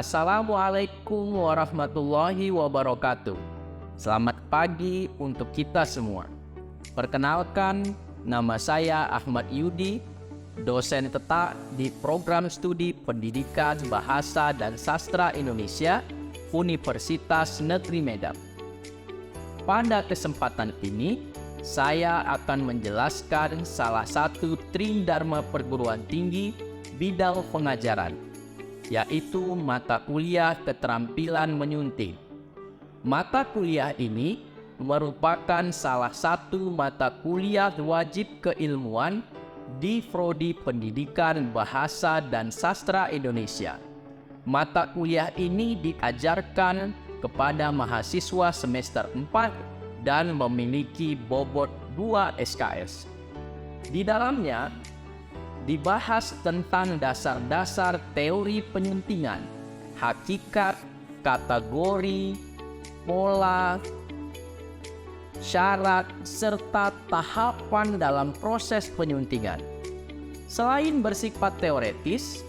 Assalamualaikum warahmatullahi wabarakatuh. Selamat pagi untuk kita semua. Perkenalkan, nama saya Ahmad Yudi, dosen tetap di Program Studi Pendidikan Bahasa dan Sastra Indonesia, Universitas Negeri Medan. Pada kesempatan ini, saya akan menjelaskan salah satu tridharma perguruan tinggi bidang pengajaran, yaitu mata kuliah keterampilan menyunting. Mata kuliah ini merupakan salah satu mata kuliah wajib keilmuan di Prodi Pendidikan Bahasa dan Sastra Indonesia. Mata kuliah ini diajarkan kepada mahasiswa semester 4 dan memiliki bobot 2 SKS. Di dalamnya dibahas tentang dasar-dasar teori penyuntingan, hakikat, kategori, pola, syarat, serta tahapan dalam proses penyuntingan. Selain bersifat teoretis,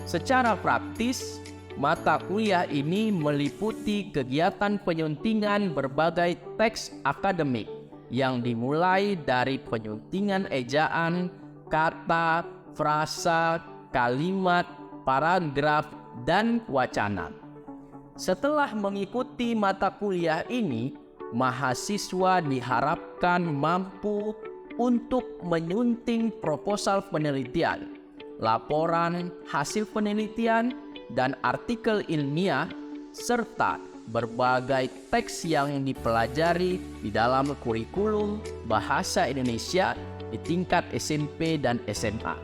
secara praktis, mata kuliah ini meliputi kegiatan penyuntingan berbagai teks akademik yang dimulai dari penyuntingan ejaan, kata, frasa, kalimat, paragraf, dan wacana. Setelah mengikuti mata kuliah ini, mahasiswa diharapkan mampu untuk menyunting proposal penelitian, laporan hasil penelitian, dan artikel ilmiah, serta berbagai teks yang dipelajari di dalam kurikulum bahasa Indonesia di tingkat SMP dan SMA.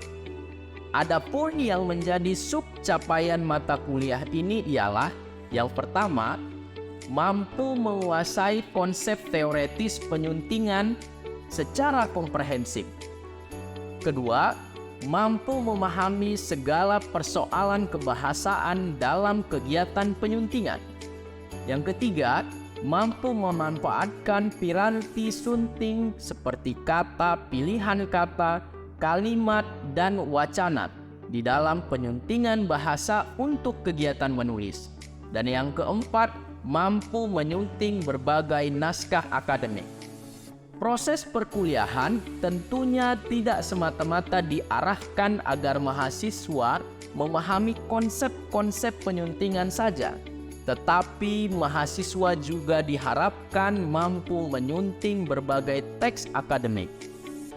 Adapun yang menjadi subcapaian mata kuliah ini ialah yang pertama, mampu menguasai konsep teoretis penyuntingan secara komprehensif. Kedua, mampu memahami segala persoalan kebahasaan dalam kegiatan penyuntingan. Yang ketiga, mampu memanfaatkan piranti sunting seperti kata, pilihan kata, kalimat, dan wacana di dalam penyuntingan bahasa untuk kegiatan menulis. Dan yang keempat, mampu menyunting berbagai naskah akademik. Proses perkuliahan tentunya tidak semata-mata diarahkan agar mahasiswa memahami konsep-konsep penyuntingan saja, tetapi mahasiswa juga diharapkan mampu menyunting berbagai teks akademik.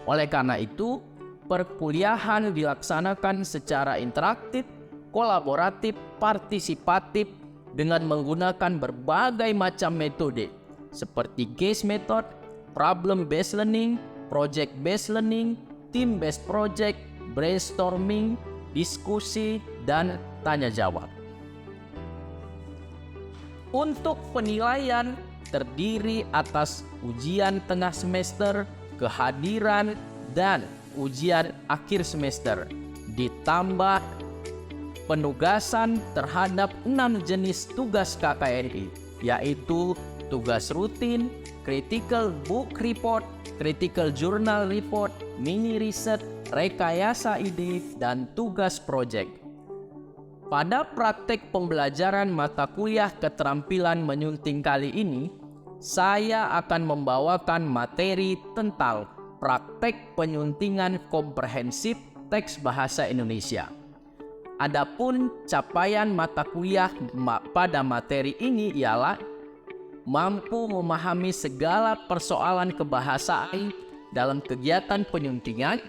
Oleh karena itu, perkuliahan dilaksanakan secara interaktif, kolaboratif, partisipatif dengan menggunakan berbagai macam metode seperti case method, problem based learning, project based learning, team based project, brainstorming, diskusi, dan tanya jawab. Untuk penilaian terdiri atas ujian tengah semester, kehadiran, dan ujian akhir semester, ditambah penugasan terhadap 6 jenis tugas KKNI, yaitu tugas rutin, critical book report, critical journal report, mini riset, rekayasa ide, dan tugas project. Pada praktek pembelajaran mata kuliah keterampilan menyunting kali ini, saya akan membawakan materi tentang praktek penyuntingan komprehensif teks bahasa Indonesia. Adapun capaian mata kuliah pada materi ini ialah mampu memahami segala persoalan kebahasaan dalam kegiatan penyuntingan,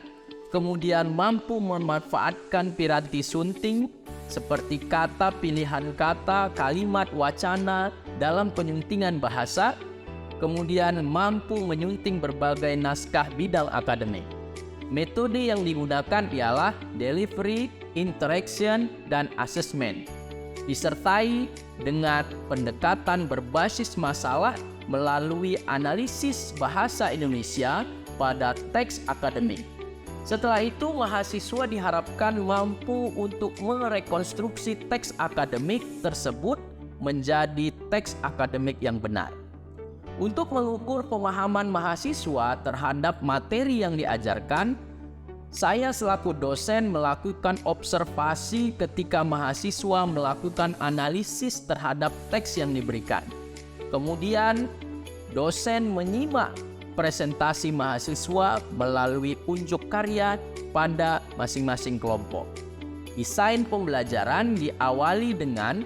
kemudian mampu memanfaatkan piranti sunting seperti kata, pilihan kata, kalimat, wacana dalam penyuntingan bahasa, kemudian mampu menyunting berbagai naskah bidang akademik. Metode yang digunakan ialah delivery, interaction, dan assessment, disertai dengan pendekatan berbasis masalah melalui analisis bahasa Indonesia pada teks akademik. Setelah itu, mahasiswa diharapkan mampu untuk merekonstruksi teks akademik tersebut menjadi teks akademik yang benar. Untuk mengukur pemahaman mahasiswa terhadap materi yang diajarkan, Saya selaku dosen melakukan observasi ketika mahasiswa melakukan analisis terhadap teks yang diberikan. Kemudian, dosen menyimak presentasi mahasiswa melalui unjuk karya pada masing-masing kelompok. Desain pembelajaran diawali dengan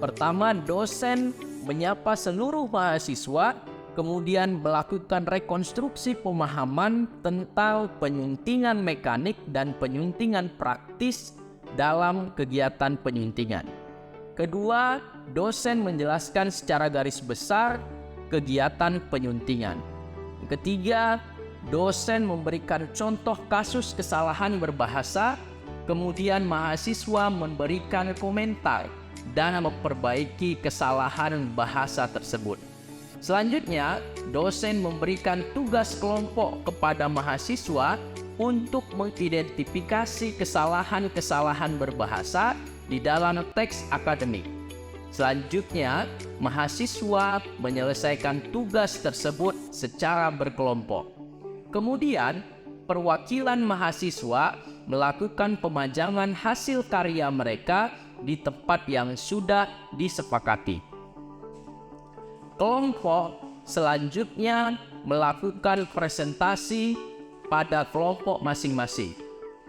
pertama, dosen menyapa seluruh mahasiswa, kemudian melakukan rekonstruksi pemahaman tentang penyuntingan mekanik dan penyuntingan praktis dalam kegiatan penyuntingan. Kedua, dosen menjelaskan secara garis besar kegiatan penyuntingan. Ketiga, dosen memberikan contoh kasus kesalahan berbahasa, kemudian mahasiswa memberikan komentar dan memperbaiki kesalahan bahasa tersebut. Selanjutnya, dosen memberikan tugas kelompok kepada mahasiswa untuk mengidentifikasi kesalahan-kesalahan berbahasa di dalam teks akademik. Selanjutnya, mahasiswa menyelesaikan tugas tersebut secara berkelompok. Kemudian, perwakilan mahasiswa melakukan pemajangan hasil karya mereka di tempat yang sudah disepakati. Kelompok selanjutnya melakukan presentasi pada kelompok masing-masing.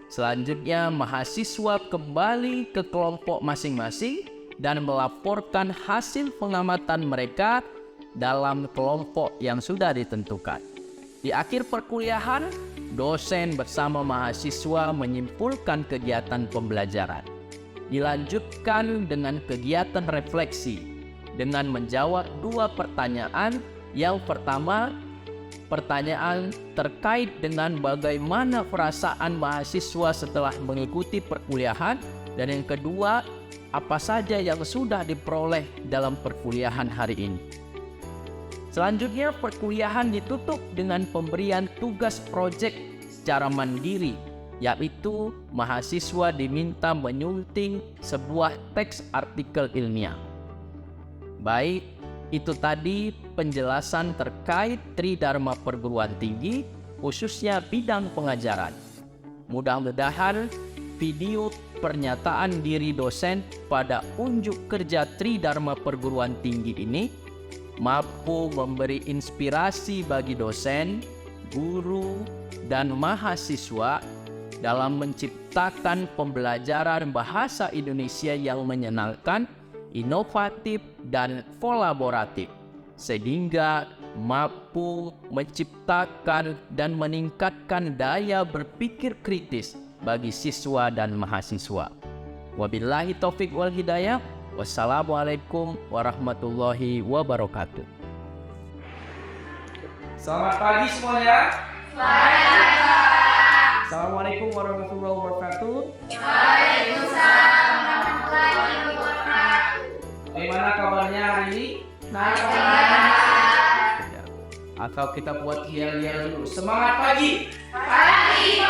Selanjutnya, mahasiswa kembali ke kelompok masing-masing dan melaporkan hasil pengamatan mereka dalam kelompok yang sudah ditentukan. Di akhir perkuliahan, dosen bersama mahasiswa menyimpulkan kegiatan pembelajaran. Dilanjutkan dengan kegiatan refleksi dengan menjawab 2 pertanyaan. Yang pertama, pertanyaan terkait dengan bagaimana perasaan mahasiswa setelah mengikuti perkuliahan, dan yang kedua, apa saja yang sudah diperoleh dalam perkuliahan hari ini. Selanjutnya, perkuliahan ditutup dengan pemberian tugas proyek secara mandiri, yaitu mahasiswa diminta menyunting sebuah teks artikel ilmiah. Baik, itu tadi penjelasan terkait Tridharma perguruan tinggi, khususnya bidang pengajaran. Mudah-mudahan video pernyataan diri dosen pada unjuk kerja Tridharma perguruan tinggi ini mampu memberi inspirasi bagi dosen, guru, dan mahasiswa dalam menciptakan pembelajaran bahasa Indonesia yang menyenangkan, inovatif, dan kolaboratif, sehingga mampu menciptakan dan meningkatkan daya berpikir kritis bagi siswa dan mahasiswa. Wabillahi taufik wal hidayah. Wassalamualaikum warahmatullahi wabarakatuh. Selamat pagi semuanya. Assalamualaikum warahmatullahi wabarakatuh. Waalaikumsalam warahmatullahi wabarakatuh. Bagaimana kabarnya hari ini? Atau kita buat yel-yel dulu. Semangat pagi. Pagi.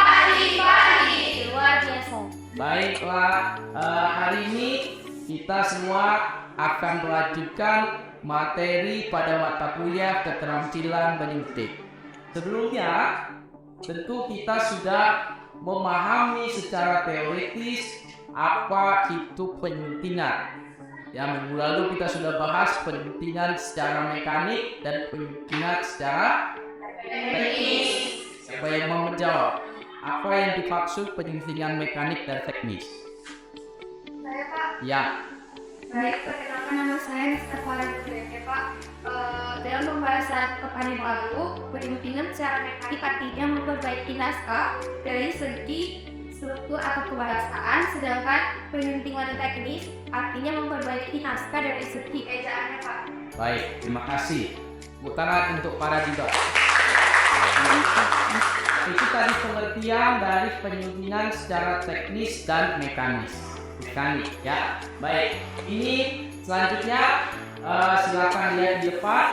Luar biasa. Baiklah, hari ini kita semua akan melanjutkan materi pada mata kuliah keterampilan menyuntik. Sebelumnya, tentu kita sudah memahami secara teoritis apa itu penyuntingan. Ya, minggu lalu kita sudah bahas penyuntingan secara mekanik dan penyuntingan secara teknis. Siapa yang mau menjawab? Apa yang dimaksud penyuntingan mekanik dan teknis? Saya Pak. Ya. Baik, perkenalkan nama saya Mr. Farah ya Pak. Dalam pembahasan kepada lalu, penyuntingan secara mekanik artinya memperbaiki naskah dari segi struktur atau kebahasaan, sedangkan penyuntingan teknis artinya memperbaiki naskah dari segi ejaannya Pak. Baik, terima kasih. Putaran untuk para juga. Itu tadi pengertian dari penyuntingan secara teknis dan mekanik ya. Baik, ini selanjutnya silakan lihat di depan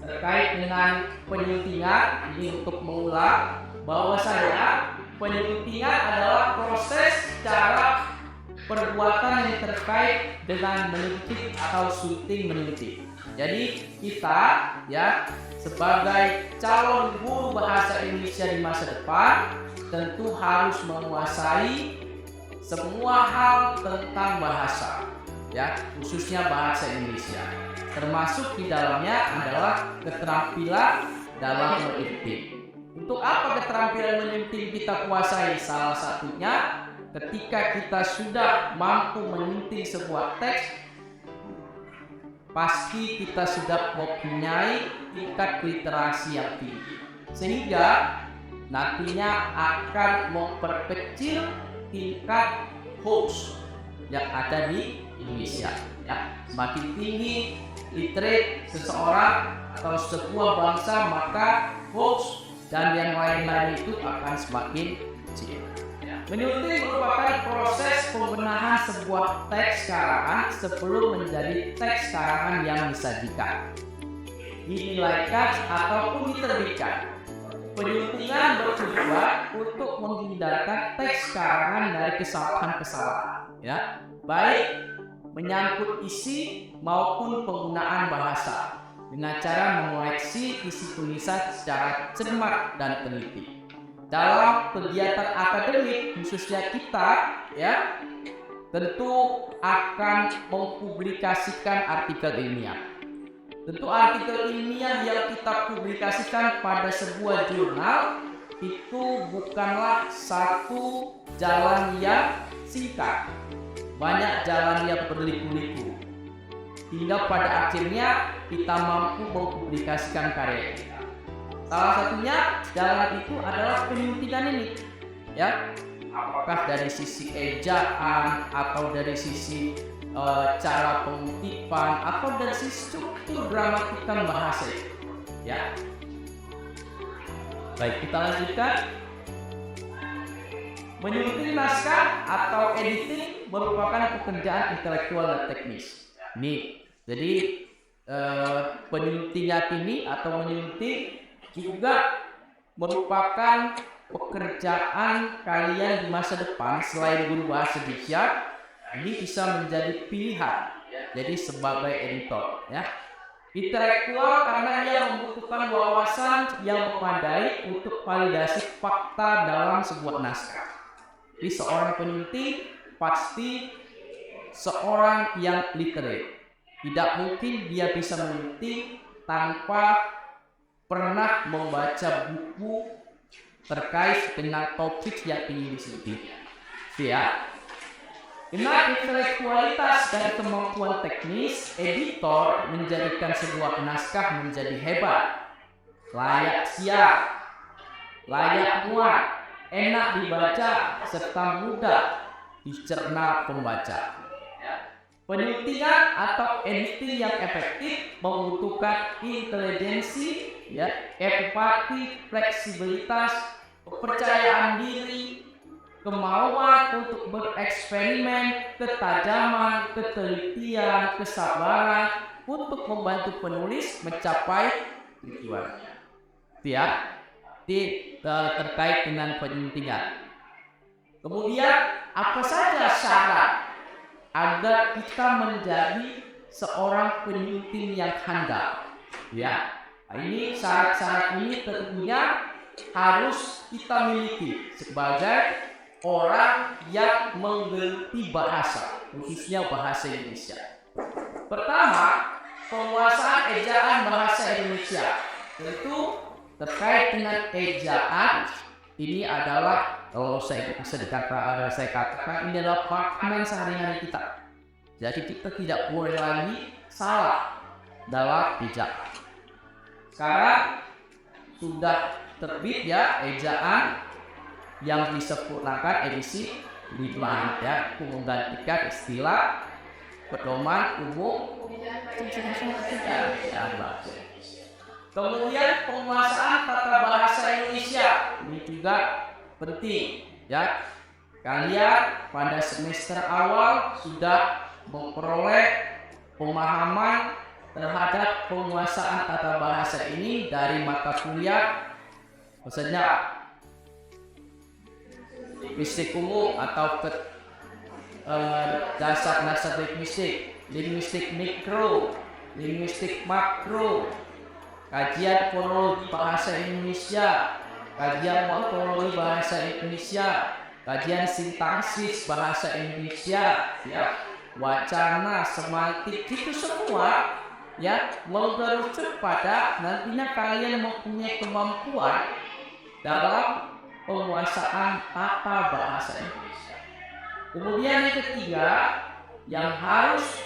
terkait dengan penyuntingan. Ini untuk mengulang bahwasanya penyuntingan adalah proses cara perbuatan yang terkait dengan menyuntik atau sunting menyuntik. Jadi kita ya sebagai calon guru bahasa Indonesia di masa depan tentu harus menguasai semua hal tentang bahasa, ya, khususnya bahasa Indonesia. Termasuk di dalamnya adalah keterampilan dalam memimpin. Untuk apa keterampilan memimpin kita kuasai? Salah satunya ketika kita sudah mampu menyunting sebuah teks, pasti kita sudah mempunyai tingkat literasi yang tinggi, sehingga nantinya akan memperkecil tingkat hoax yang ada di Indonesia. Ya, semakin tinggi literate seseorang atau sebuah bangsa, maka hoax dan yang lain-lain itu akan semakin kecil. Menyunting merupakan proses pembenahan sebuah teks karangan sebelum menjadi teks karangan yang disajikan, dinilaikan ataupun diterbitkan. Penyuntingan bertujuan untuk menghindarkan teks karangan dari kesalahan-kesalahan, ya, baik menyangkut isi maupun penggunaan bahasa, dengan cara mengoreksi isi tulisan secara cermat dan teliti. Dalam kegiatan akademik khususnya kita, ya, tentu akan mempublikasikan artikel ilmiah. Tentu artikel ilmiah yang kita publikasikan pada sebuah jurnal itu bukanlah satu jalan yang singkat, banyak jalan yang berliku-liku, hingga pada akhirnya kita mampu mempublikasikan karya kita. Salah satunya jalan itu adalah penyuntingan ini, ya, apakah dari sisi ejaan atau dari sisi cara pengutipan atau dari sisi struktur gramatikal bahasa, ya. Baik, kita lanjutkan. Menyunting naskah atau editing merupakan pekerjaan intelektual dan teknis. Nih, jadi penyuntingan ini atau menyunting juga merupakan pekerjaan kalian di masa depan. Selain guru bahasa Indonesia, ini bisa menjadi pilihan jadi sebagai editor, ya. Intelektual karena ia membutuhkan wawasan yang memadai untuk validasi fakta dalam sebuah naskah. Jadi seorang penyunting pasti seorang yang literate. Tidak mungkin dia bisa menyunting tanpa pernah membaca buku terkait dengan topik yang ingin disunting. Ya. Dengan intelektualitas dan kemampuan teknis, editor menjadikan sebuah naskah menjadi hebat, layak siap, layak muat, enak dibaca, serta mudah dicerna pembaca. Penyuntingan atau editing yang efektif membutuhkan intelijensi, ya, empati, fleksibilitas, kepercayaan diri, kemauan untuk bereksperimen, ketajaman, ketelitian, kesabaran untuk membantu penulis mencapai tujuannya. Ya, terkait dengan penyuntingan. Kemudian apa saja syarat agar kita menjadi seorang penyunting yang handal? Ya, ini syarat-syarat ini tentunya harus kita miliki sebagai orang yang mengerti bahasa, khususnya bahasa Indonesia. Pertama, penguasaan ejaan bahasa Indonesia. Tentu terkait dengan ejaan ini adalah, kalau saya katakan ini adalah fragmen sehari-hari kita. Jadi kita tidak boleh lagi salah dalam ejaan. Sekarang sudah terbit, ya, ejaan yang disempurnakan edisi 5, ya, menggantikan istilah pedoman umum. Kemudian penguasaan tata bahasa Indonesia ini juga penting, ya. Kalian pada semester awal sudah memperoleh pemahaman terhadap penguasaan tata bahasa ini dari mata kuliah, maksudnya linguistik umum atau dasar linguistik mikro, linguistik makro, kajian fonologi bahasa Indonesia, kajian morfologi bahasa Indonesia, kajian sintaksis bahasa Indonesia, ya, wacana, semantik, itu semua ya mengerucut pada nantinya kalian mempunyai kemampuan dalam penguasaan tata bahasa Indonesia. Kemudian yang ketiga yang harus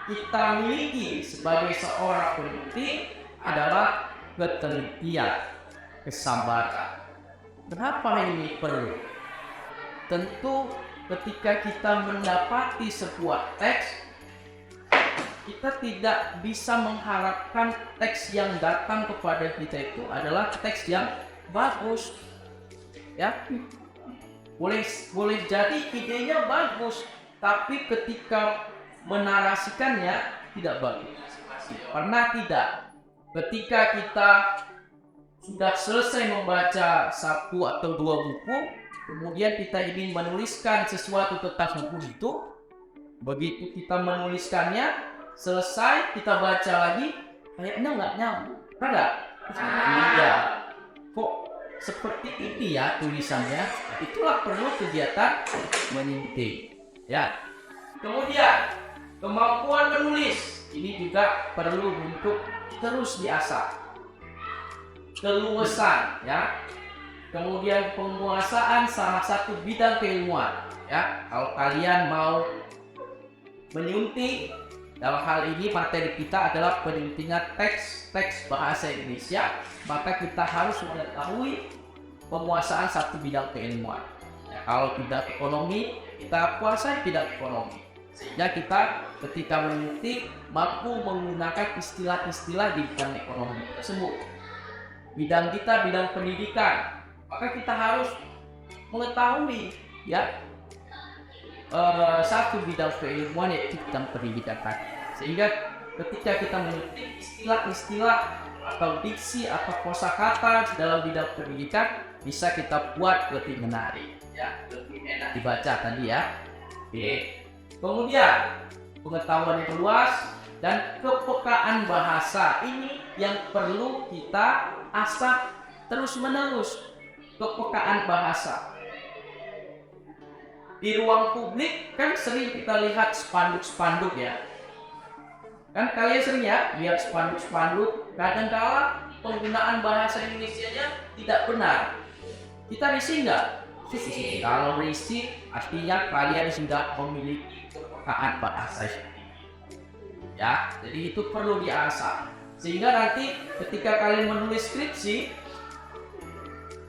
kita miliki sebagai seorang peneliti adalah ketelitian, kesabaran. Kenapa ini perlu? Tentu ketika kita mendapati sebuah teks, kita tidak bisa mengharapkan teks yang datang kepada kita itu adalah teks yang bagus. Ya, boleh jadi idenya bagus, tapi ketika menarasikannya tidak bagus. Karena tidak. Ketika kita sudah selesai membaca 1 atau 2 buku, kemudian kita ingin menuliskan sesuatu tentang buku itu, begitu kita menuliskannya, selesai kita baca lagi, kayaknya nggak nyambung. Ada? Tidak. Kok seperti ini ya tulisannya? Itulah perlu kegiatan menyinting. Ya. Kemudian kemampuan menulis ini juga perlu untuk terus diasah. Keluasan, ya. Kemudian penguasaan salah satu bidang keilmuan, ya. Kalau kalian mau menyunting, dalam hal ini materi kita adalah penyuntingan teks bahasa Indonesia, maka kita harus mengetahui penguasaan satu bidang keilmuan. Ya, kalau bidang ekonomi, kita kuasai bidang ekonomi. Sehingga kita ketika menyunting mampu menggunakan istilah-istilah di bidang ekonomi tersebut. Bidang kita bidang pendidikan, maka kita harus mengetahui ya satu bidang keilmuan yaitu bidang pendidikan tadi. Sehingga ketika kita menyunting istilah-istilah atau diksi atau kosakata dalam bidang pendidikan bisa kita buat lebih menarik, ya, lebih enak dibaca tadi ya. Oke. Kemudian pengetahuan yang luas dan kepekaan bahasa ini yang perlu kita asah terus-menerus. Kepekaan bahasa di ruang publik kan sering kita lihat spanduk-spanduk ya. Kan kalian sering ya lihat spanduk-spanduk, kadang-kala penggunaan bahasa Indonesianya tidak benar. Kita risih nggak? Kalau risih artinya kalian sudah memiliki kepekaan bahasa. Ya, jadi itu perlu diasah. Sehingga nanti ketika kalian menulis skripsi,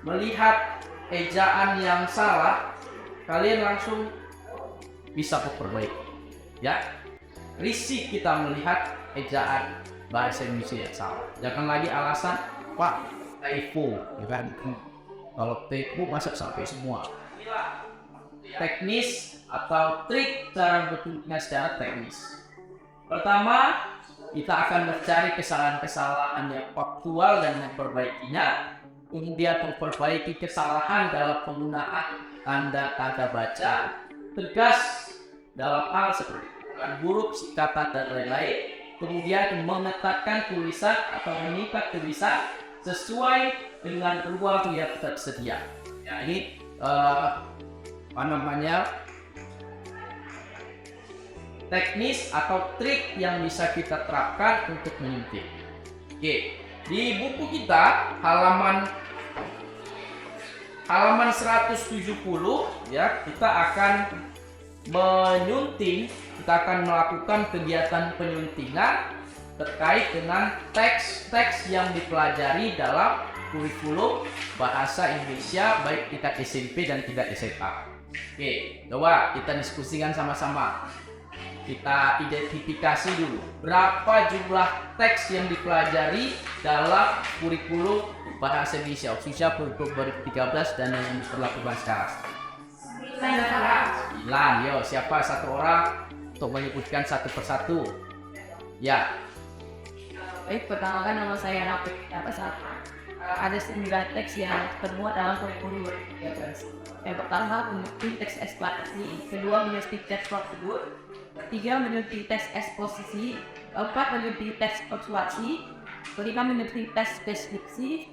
melihat ejaan yang salah, kalian langsung bisa memperbaiki. Ya, risih kita melihat ejaan bahasa Indonesia yang salah. Jangan lagi alasan, Pak, typo, ya kan? Kalau typo masa sampai semua. Teknis atau trik cara bertulisnya secara teknis. Pertama, kita akan mencari kesalahan-kesalahan yang faktual dan memperbaikinya. Kemudian memperbaiki kesalahan dalam penggunaan tanda-tanda baca, tegas dalam hal seperti buruk, kata dan lain-lain. Kemudian menetapkan tulisan atau mengikat tulisan sesuai dengan ruang yang tersedia. Ya, ini teknis atau trik yang bisa kita terapkan untuk menyunting. Oke, di buku kita halaman 170 ya, kita akan menyunting, kita akan melakukan kegiatan penyuntingan terkait dengan teks-teks yang dipelajari dalam kurikulum bahasa Indonesia baik tingkat SMP dan tingkat SMA. Oke, coba kita diskusikan sama-sama. Kita identifikasi dulu berapa jumlah teks yang dipelajari dalam kurikulum bahasa Indonesia khususnya kurikulum 2013 dan yang diberlakukan sekarang. 9. Yo, siapa satu orang untuk menyebutkan satu persatu? Ya. Pertama kan nama saya Rafiq. Ada 9 teks yang termuat dalam kurikulum 2013. Yang pertama menyunting teks eksplanasi, kedua menyunting teks prosedur, 3 menyunting teks eksposisi, keempat mengikuti tes persuasi, kelima mengikuti tes deskripsi,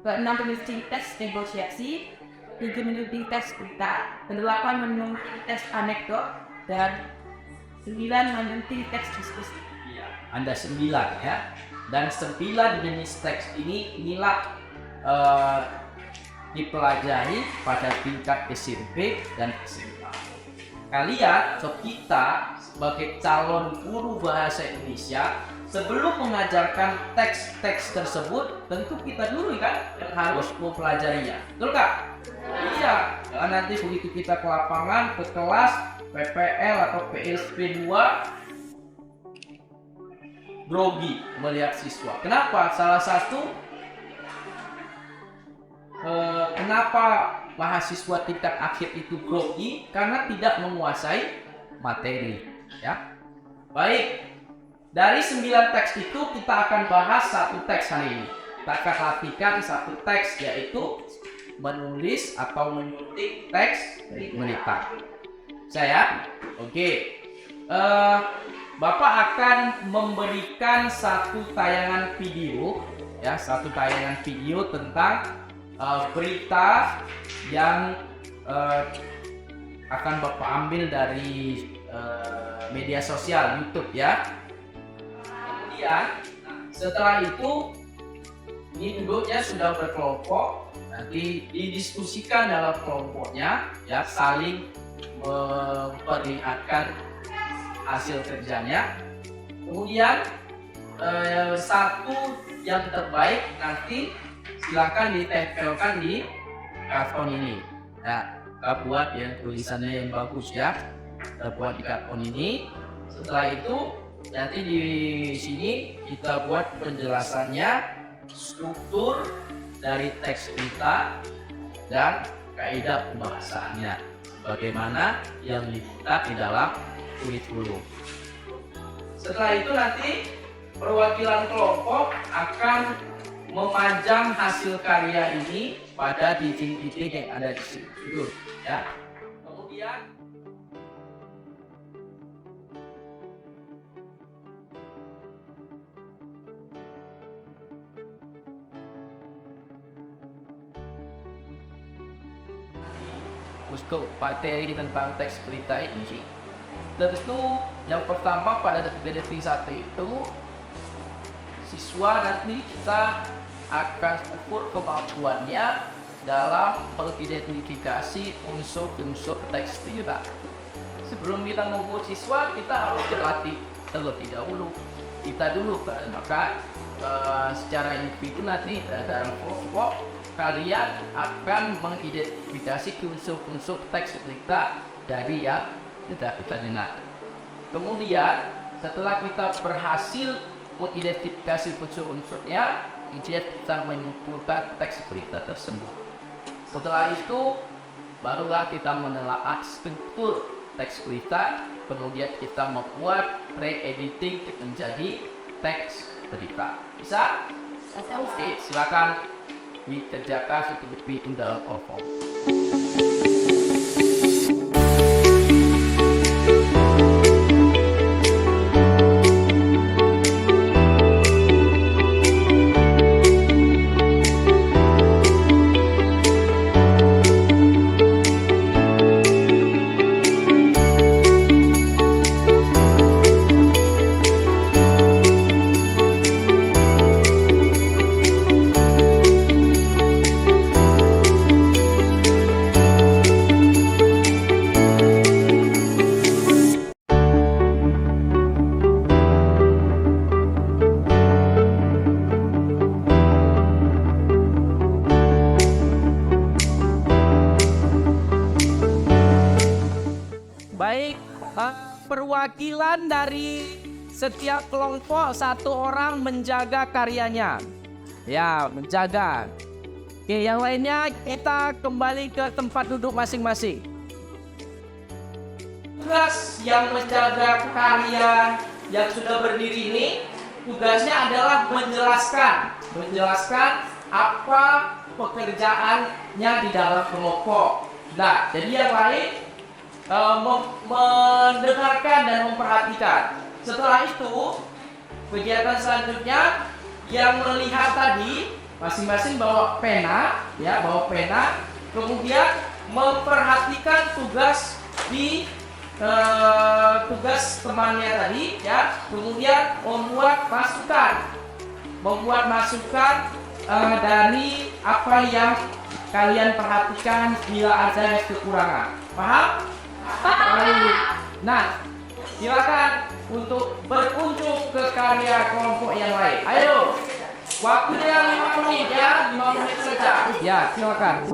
keenam mengikuti tes negosiasi, tujuh mengikuti tes berita, kedelapan mengikuti tes anekdot, dan 9 mengikuti tes diskusi. Ada 9 ya, dan 9 jenis teks inilah dipelajari pada tingkat SMP dan SMA. Kalian atau kita sebagai calon guru bahasa Indonesia, sebelum mengajarkan teks-teks tersebut, tentu kita dulu kan yang harus mempelajarinya, betul kak? Iya, nanti begitu kita ke lapangan, ke kelas PPL atau PSP 2 grogi melihat siswa. Kenapa? Salah satu kenapa mahasiswa tingkat akhir itu grogi, karena tidak menguasai materi ya. Baik, dari 9 teks itu kita akan bahas satu teks hari ini. Kita akan latihan satu teks, yaitu menulis atau menyuntik teks berita. Saya oke. Bapak akan memberikan satu tayangan video ya, satu tayangan video tentang berita yang akan Bapak ambil dari media sosial YouTube ya. Kemudian setelah itu ini duduknya sudah berkelompok, nanti didiskusikan dalam kelompoknya ya, saling memperlihatkan hasil kerjanya. Kemudian satu yang terbaik nanti silakan ditempelkan di karton ini ya. Kita buat yang tulisannya yang bagus ya, kita buat di karton ini. Setelah itu nanti di sini kita buat penjelasannya, struktur dari teks kita dan kaidah pembahasannya, bagaimana yang diminta di dalam kurikulum. Setelah itu nanti perwakilan kelompok akan memajang hasil karya ini pada dinding-dinding yang ada di situ ya. Kemudian untuk materi tentang teks berita ini, tentu yang pertama pada detik 1 itu siswa nanti kita akan ukur kemampuannya dalam mengidentifikasi unsur-unsur teks berita. Sebelum kita mengukur siswa, kita harus berlatih terlebih dahulu. Kita dulu maka secara individu nanti dalam kelompok kalian akan mengidentifikasi unsur-unsur teks berita dari yang sudah kita dengar. Kemudian setelah kita berhasil mengidentifikasi unsur-unsurnya, kita menyimpulkan teks berita tersebut. Setelah itu barulah kita menelaah struktur teks berita, kemudian kita membuat re-editing menjadi teks berita. Bisa? Oke, silakan dikerjakan lebih dalam form. Baik, perwakilan dari setiap kelompok satu orang menjaga karyanya. Ya, menjaga. Oke, yang lainnya kita kembali ke tempat duduk masing-masing. Tugas yang menjaga karya yang sudah berdiri ini, tugasnya adalah menjelaskan apa pekerjaannya di dalam kelompok. Nah, jadi yang lain mendengarkan dan memperhatikan. Setelah itu kegiatan selanjutnya yang melihat tadi masing-masing bawa pena, ya, kemudian memperhatikan tugas di tugas temannya tadi, ya, kemudian membuat masukan dari apa yang kalian perhatikan bila ada kekurangan. Paham? Nah, silakan untuk berkunjung ke karya kelompok yang lain. Ayo, waktunya 5 menit ya, 5 menit saja. Ya, silakan.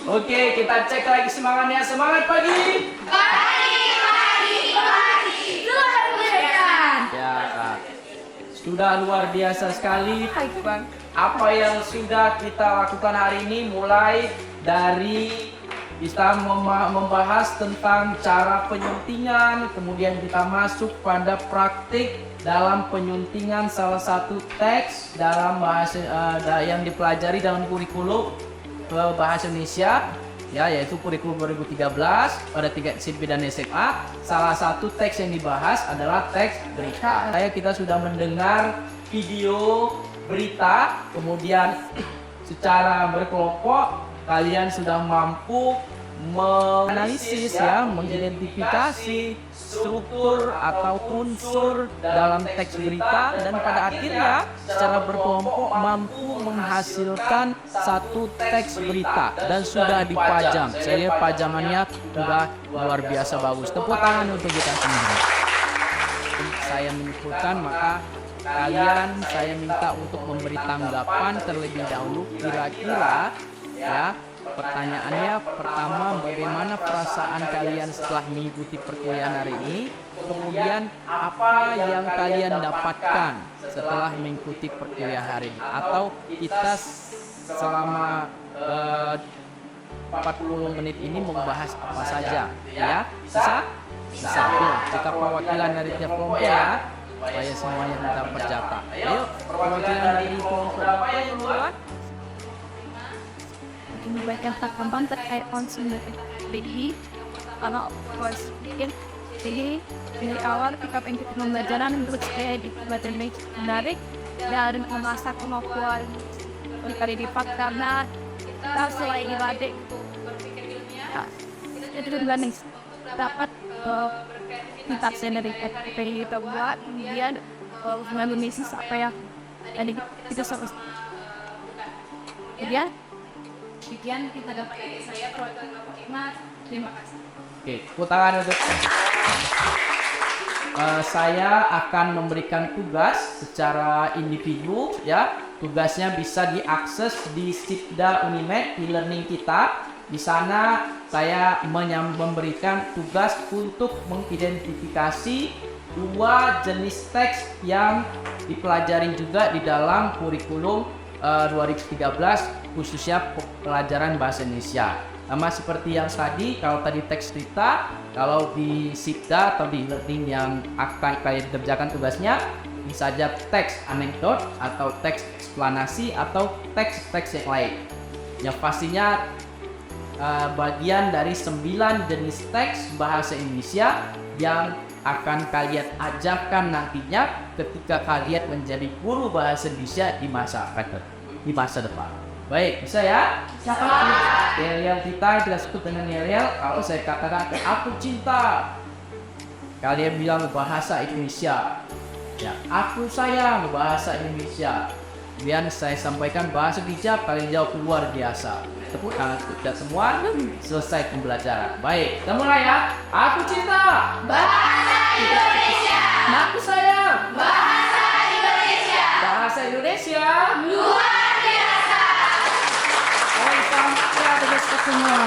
Oke, kita cek lagi semangatnya. Semangat pagi. Ya, Kak. Sudah luar biasa sekali apa yang sudah kita lakukan hari ini, mulai dari kita membahas tentang cara penyuntingan, kemudian kita masuk pada praktik dalam penyuntingan salah satu teks dalam bahasa yang dipelajari dalam kurikulum bahasa Indonesia, ya, yaitu kurikulum 2013 pada tingkat SMP dan SMA. Salah satu teks yang dibahas adalah teks berita. Kita sudah mendengar video berita, kemudian secara berkelompok kalian sudah mampu menganalisis, ya, mengidentifikasi struktur atau unsur dalam teks berita, dan pada akhirnya secara berkelompok mampu menghasilkan satu teks berita dan sudah dipajang. Saya lihat pajangannya sudah luar biasa bagus. Tepuk tangan untuk kita semua. Saya menyebutkan, maka kalian saya minta untuk memberi tanggapan terlebih dahulu. Kira-kira, ya, pertanyaannya pertama, bagaimana perasaan kalian setelah mengikuti perkuliahan hari ini? Kemudian apa yang kalian dapatkan setelah mengikuti perkuliahan hari ini? Atau kita selama 40 menit ini membahas apa saja, ya? Bisa? Bisa. Kita perwakilan dari tiap kelompok, ya, supaya semuanya kita berjata. Ayo, perwakilan dari kelompok apa yang mulai? Baik yang terkembang terkait konsumsi BDI, karena was bikin jadi dari awal ketika ikut pembelajaran menurut saya di pembelajaran menarik dan mengasah kemampuan berkali lipat, karena kita selain dilatih itu juga nih dapat kita dari FPI kita buat, kemudian Indonesia apa yang jadi kita harus kemudian kita dapat dari saya perwakilan. Terima kasih. Oke, tepuk tangan untuk saya akan memberikan tugas secara individu, ya. Tugasnya bisa diakses di Sipda Unimed e-learning kita. Di sana saya memberikan tugas untuk mengidentifikasi dua jenis teks yang dipelajari juga di dalam kurikulum 2013, khususnya pelajaran bahasa Indonesia. Sama seperti yang tadi, kalau tadi teks cerita, kalau di Sipda atau di learning yang akan kalian kerjakan tugasnya, ini saja teks anekdot atau teks eksplanasi atau teks-teks yang lain. Yang pastinya bagian dari 9 jenis teks bahasa Indonesia yang akan kalian ajarkan nantinya ketika kalian menjadi guru bahasa Indonesia di masa depan. Baik, bisa ya? Yel-yel kita sebut dengan yel-yel. Kalau saya katakan aku cinta, kalian bilang bahasa Indonesia. Ya, aku sayang bahasa Indonesia. Kemudian saya sampaikan bahasa bijak, kalian jawab luar biasa. Tepuk tangan untuk semua. Selesai pembelajaran. Baik, kita mulai ya. Aku cinta Bahasa Indonesia. Aku sayang Bahasa Indonesia. bahasa Indonesia. Luar biasa. Sampai jumpa semua.